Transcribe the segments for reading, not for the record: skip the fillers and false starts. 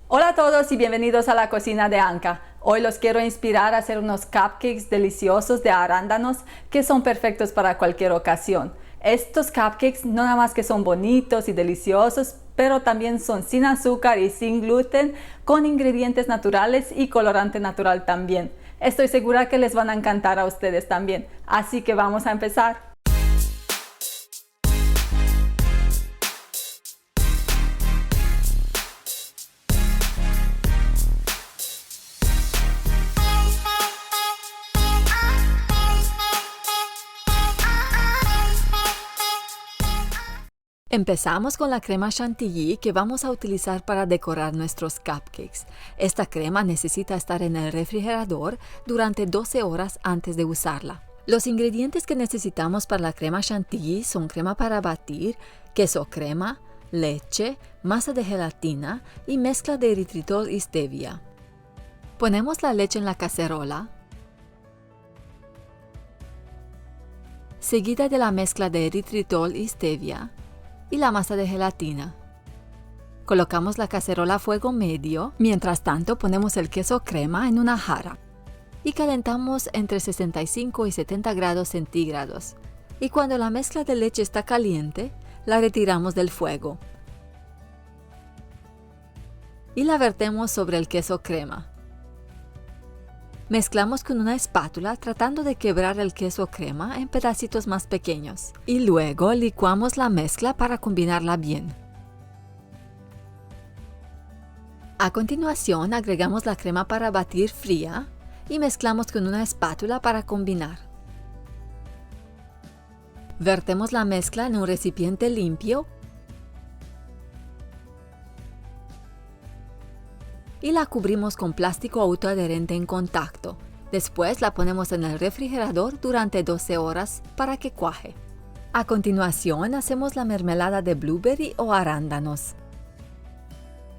Hola a todos y bienvenidos a la cocina de Anka. Hoy los quiero inspirar a hacer unos cupcakes deliciosos de arándanos que son perfectos para cualquier ocasión. Estos cupcakes no nada más que son bonitos y deliciosos, pero también son sin azúcar y sin gluten, con ingredientes naturales y colorante natural también. Estoy segura que les van a encantar a ustedes también, así que vamos a empezar. Empezamos con la crema chantilly que vamos a utilizar para decorar nuestros cupcakes. Esta crema necesita estar en el refrigerador durante 12 horas antes de usarla. Los ingredientes que necesitamos para la crema chantilly son crema para batir, queso crema, leche, masa de gelatina y mezcla de eritritol y stevia. Ponemos la leche en la cacerola, seguida de la mezcla de eritritol y stevia y la masa de gelatina. Colocamos la cacerola a fuego medio, mientras tanto ponemos el queso crema en una jarra y calentamos entre 65 y 70 grados centígrados. Y cuando la mezcla de leche está caliente, la retiramos del fuego y la vertemos sobre el queso crema. Mezclamos con una espátula tratando de quebrar el queso crema en pedacitos más pequeños y luego licuamos la mezcla para combinarla bien. A continuación agregamos la crema para batir fría y mezclamos con una espátula para combinar. Vertemos la mezcla en un recipiente limpio y la cubrimos con plástico autoadherente en contacto. Después la ponemos en el refrigerador durante 12 horas para que cuaje. A continuación hacemos la mermelada de blueberry o arándanos.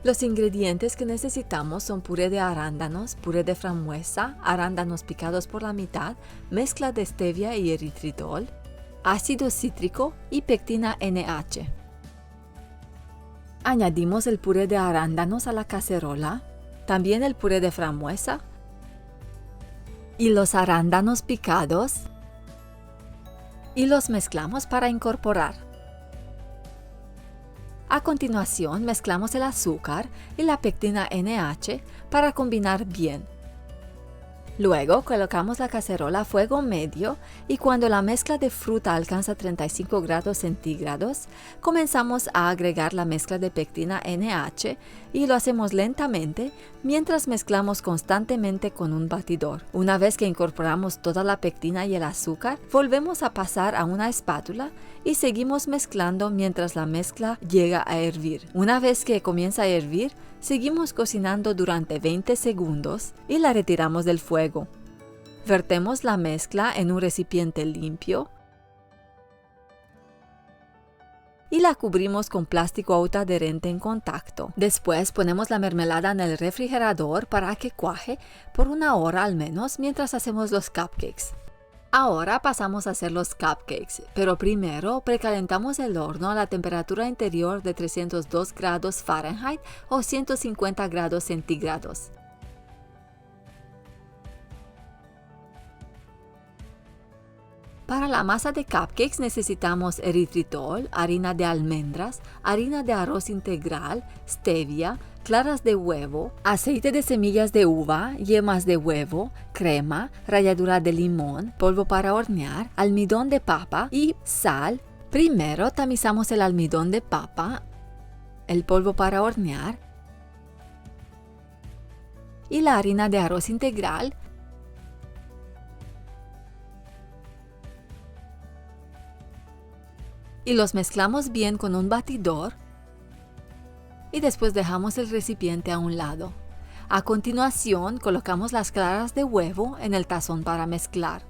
Los ingredientes que necesitamos son puré de arándanos, puré de frambuesa, arándanos picados por la mitad, mezcla de stevia y eritritol, ácido cítrico y pectina NH. Añadimos el puré de arándanos a la cacerola, también el puré de frambuesa y los arándanos picados y los mezclamos para incorporar. A continuación mezclamos el azúcar y la pectina NH para combinar bien. Luego colocamos la cacerola a fuego medio y cuando la mezcla de fruta alcanza 35 grados centígrados, comenzamos a agregar la mezcla de pectina NH y lo hacemos lentamente mientras mezclamos constantemente con un batidor. Una vez que incorporamos toda la pectina y el azúcar, volvemos a pasar a una espátula y seguimos mezclando mientras la mezcla llega a hervir. Una vez que comienza a hervir, seguimos cocinando durante 20 segundos y la retiramos del fuego. Vertemos la mezcla en un recipiente limpio y la cubrimos con plástico autoadherente en contacto. Después ponemos la mermelada en el refrigerador para que cuaje por 1 hora al menos mientras hacemos los cupcakes. Ahora pasamos a hacer los cupcakes, pero primero precalentamos el horno a la temperatura interior de 302 grados Fahrenheit o 150 grados centígrados. Para la masa de cupcakes necesitamos eritritol, harina de almendras, harina de arroz integral, stevia, claras de huevo, aceite de semillas de uva, yemas de huevo, crema, ralladura de limón, polvo para hornear, almidón de papa y sal. Primero tamizamos el almidón de papa, el polvo para hornear y la harina de arroz integral. Y los mezclamos bien con un batidor y después dejamos el recipiente a un lado. A continuación colocamos las claras de huevo en el tazón para mezclar.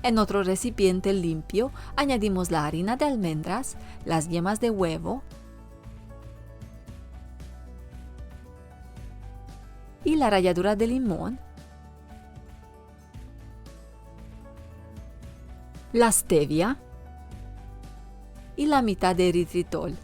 En otro recipiente limpio añadimos la harina de almendras, las yemas de huevo y la ralladura de limón, la stevia y la mitad de eritritol.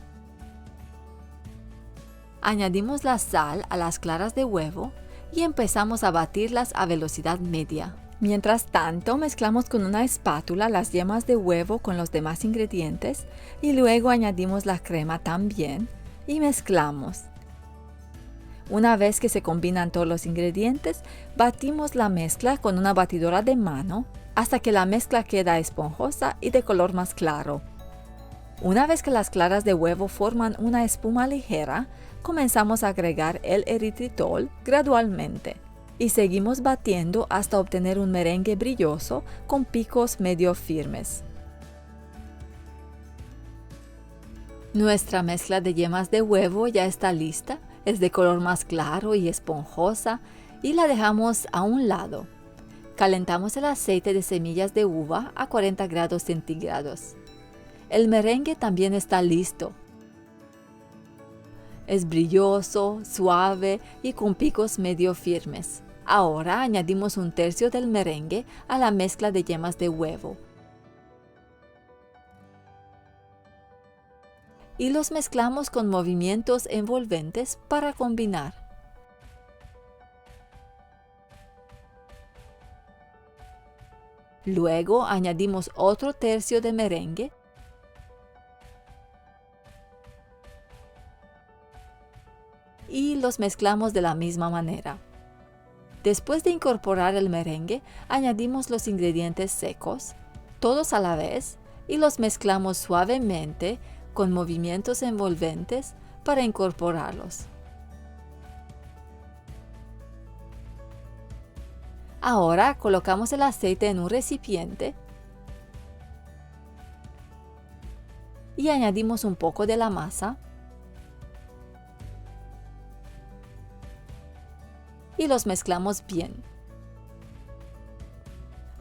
Añadimos la sal a las claras de huevo y empezamos a batirlas a velocidad media. Mientras tanto, mezclamos con una espátula las yemas de huevo con los demás ingredientes y luego añadimos la crema también y mezclamos. Una vez que se combinan todos los ingredientes, batimos la mezcla con una batidora de mano hasta que la mezcla queda esponjosa y de color más claro. Una vez que las claras de huevo forman una espuma ligera, comenzamos a agregar el eritritol gradualmente y seguimos batiendo hasta obtener un merengue brilloso con picos medio firmes. Nuestra mezcla de yemas de huevo ya está lista, es de color más claro y esponjosa y la dejamos a un lado. Calentamos el aceite de semillas de uva a 40 grados centígrados. El merengue también está listo. Es brilloso, suave y con picos medio firmes. Ahora añadimos un tercio del merengue a la mezcla de yemas de huevo. Y los mezclamos con movimientos envolventes para combinar. Luego añadimos otro tercio de merengue y los mezclamos de la misma manera. Después de incorporar el merengue, añadimos los ingredientes secos, todos a la vez, y los mezclamos suavemente con movimientos envolventes para incorporarlos. Ahora colocamos el aceite en un recipiente y añadimos un poco de la masa y los mezclamos bien.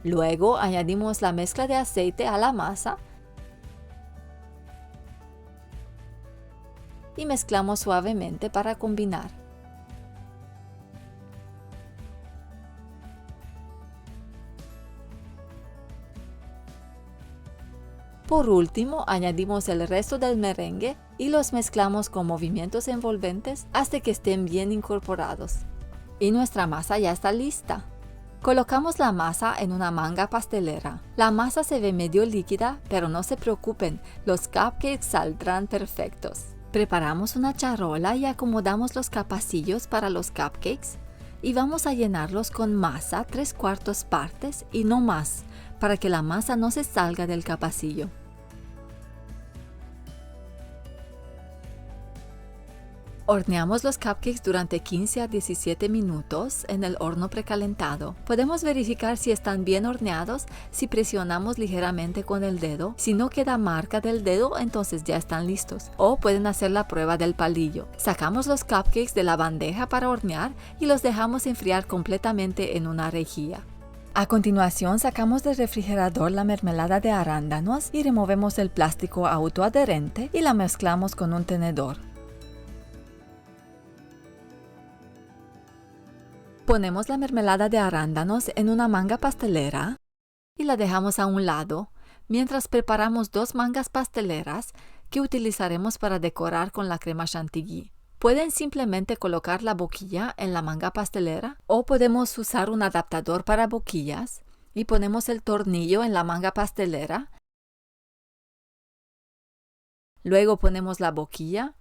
Luego añadimos la mezcla de aceite a la masa y mezclamos suavemente para combinar. Por último, añadimos el resto del merengue y los mezclamos con movimientos envolventes hasta que estén bien incorporados. Y nuestra masa ya está lista. Colocamos la masa en una manga pastelera. La masa se ve medio líquida, pero no se preocupen, los cupcakes saldrán perfectos. Preparamos una charola y acomodamos los capacillos para los cupcakes y vamos a llenarlos con masa 3/4 partes y no más, para que la masa no se salga del capacillo. Horneamos los cupcakes durante 15 a 17 minutos en el horno precalentado. Podemos verificar si están bien horneados si presionamos ligeramente con el dedo. Si no queda marca del dedo, entonces ya están listos. O pueden hacer la prueba del palillo. Sacamos los cupcakes de la bandeja para hornear y los dejamos enfriar completamente en una rejilla. A continuación, sacamos del refrigerador la mermelada de arándanos y removemos el plástico autoadherente y la mezclamos con un tenedor. Ponemos la mermelada de arándanos en una manga pastelera y la dejamos a un lado, mientras preparamos 2 mangas pasteleras que utilizaremos para decorar con la crema chantilly. Pueden simplemente colocar la boquilla en la manga pastelera o podemos usar un adaptador para boquillas y ponemos el tornillo en la manga pastelera. Luego ponemos la boquilla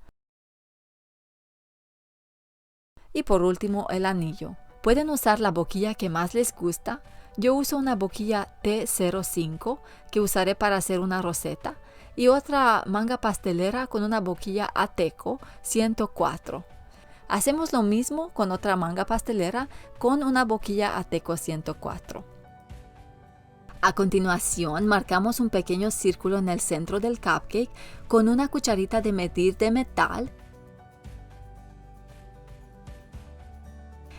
y por último el anillo. Pueden usar la boquilla que más les gusta. Yo uso una boquilla T05 que usaré para hacer una roseta y otra manga pastelera con una boquilla Ateco 104. Hacemos lo mismo con otra manga pastelera con una boquilla Ateco 104. A continuación, marcamos un pequeño círculo en el centro del cupcake con una cucharita de medir de metal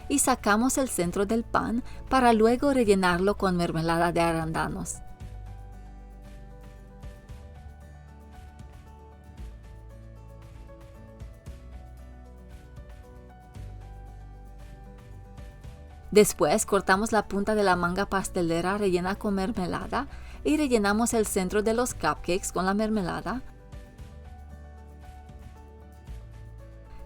y sacamos el centro del pan para luego rellenarlo con mermelada de arándanos. Después cortamos la punta de la manga pastelera rellena con mermelada y rellenamos el centro de los cupcakes con la mermelada.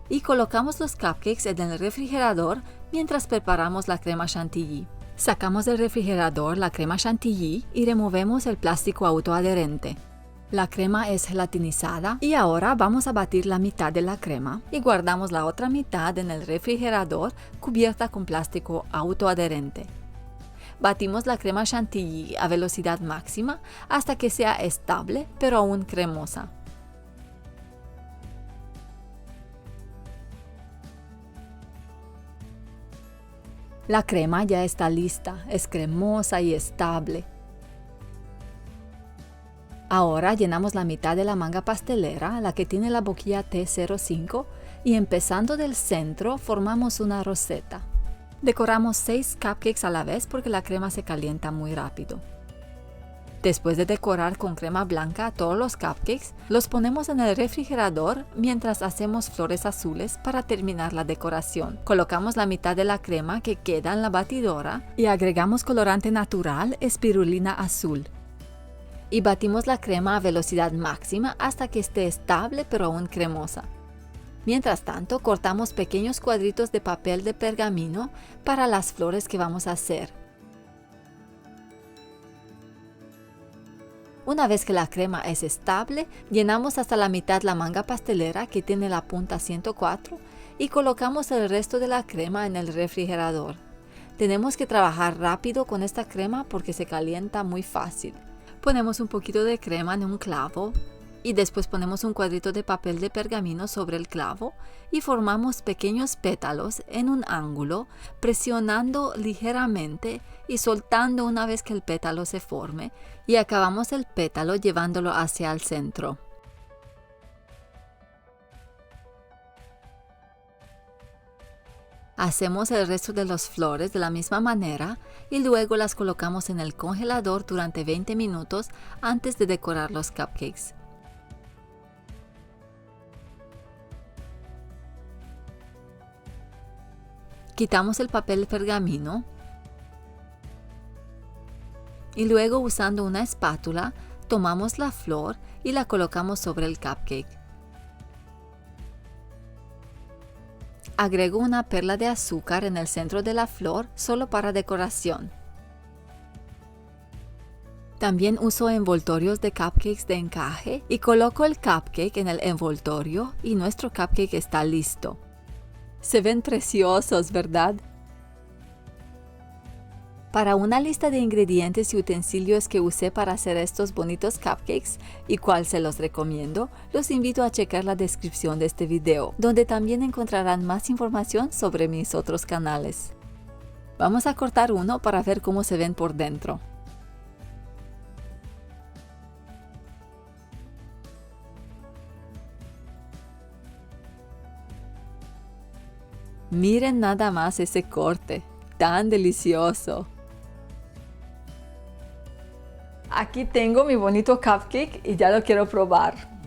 y colocamos los cupcakes en el refrigerador mientras preparamos la crema chantilly. Sacamos del refrigerador la crema chantilly y removemos el plástico autoadherente. La crema es gelatinizada y ahora vamos a batir la mitad de la crema y guardamos la otra mitad en el refrigerador cubierta con plástico autoadherente. Batimos la crema chantilly a velocidad máxima hasta que sea estable pero aún cremosa. La crema ya está lista, es cremosa y estable. Ahora llenamos la mitad de la manga pastelera, la que tiene la boquilla T05, y empezando del centro formamos una roseta. Decoramos 6 cupcakes a la vez porque la crema se calienta muy rápido. Después de decorar con crema blanca todos los cupcakes, los ponemos en el refrigerador mientras hacemos flores azules para terminar la decoración. Colocamos la mitad de la crema que queda en la batidora y agregamos colorante natural espirulina azul. Y batimos la crema a velocidad máxima hasta que esté estable pero aún cremosa. Mientras tanto, cortamos pequeños cuadritos de papel de pergamino para las flores que vamos a hacer. Una vez que la crema es estable, llenamos hasta la mitad la manga pastelera que tiene la punta 104 y colocamos el resto de la crema en el refrigerador. Tenemos que trabajar rápido con esta crema porque se calienta muy fácil. Ponemos un poquito de crema en un clavo y después ponemos un cuadrito de papel de pergamino sobre el clavo y formamos pequeños pétalos en un ángulo, presionando ligeramente y soltando una vez que el pétalo se forme, y acabamos el pétalo llevándolo hacia el centro. Hacemos el resto de las flores de la misma manera y luego las colocamos en el congelador durante 20 minutos antes de decorar los cupcakes. Quitamos el papel pergamino y luego usando una espátula tomamos la flor y la colocamos sobre el cupcake. Agrego una perla de azúcar en el centro de la flor solo para decoración. También uso envoltorios de cupcakes de encaje y coloco el cupcake en el envoltorio y nuestro cupcake está listo. Se ven preciosos, ¿verdad? Para una lista de ingredientes y utensilios que usé para hacer estos bonitos cupcakes y cuál se los recomiendo, los invito a checar la descripción de este video, donde también encontrarán más información sobre mis otros canales. Vamos a cortar uno para ver cómo se ven por dentro. Miren nada más ese corte, tan delicioso. Aquí tengo mi bonito cupcake y ya lo quiero probar.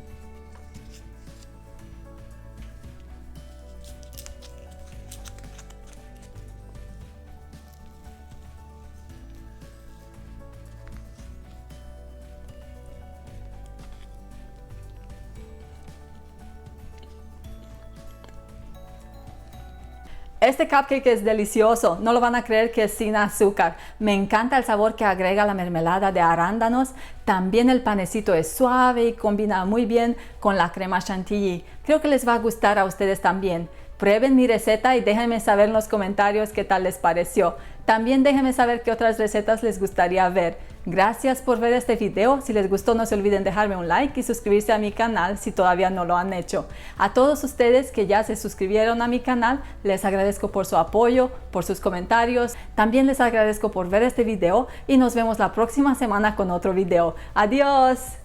Este cupcake es delicioso, no lo van a creer que es sin azúcar. Me encanta el sabor que agrega la mermelada de arándanos. También el panecito es suave y combina muy bien con la crema chantilly. Creo que les va a gustar a ustedes también. Prueben mi receta y déjenme saber en los comentarios qué tal les pareció. También déjenme saber qué otras recetas les gustaría ver. Gracias por ver este video. Si les gustó, no se olviden dejarme un like y suscribirse a mi canal si todavía no lo han hecho. A todos ustedes que ya se suscribieron a mi canal, les agradezco por su apoyo, por sus comentarios. También les agradezco por ver este video y nos vemos la próxima semana con otro video. ¡Adiós!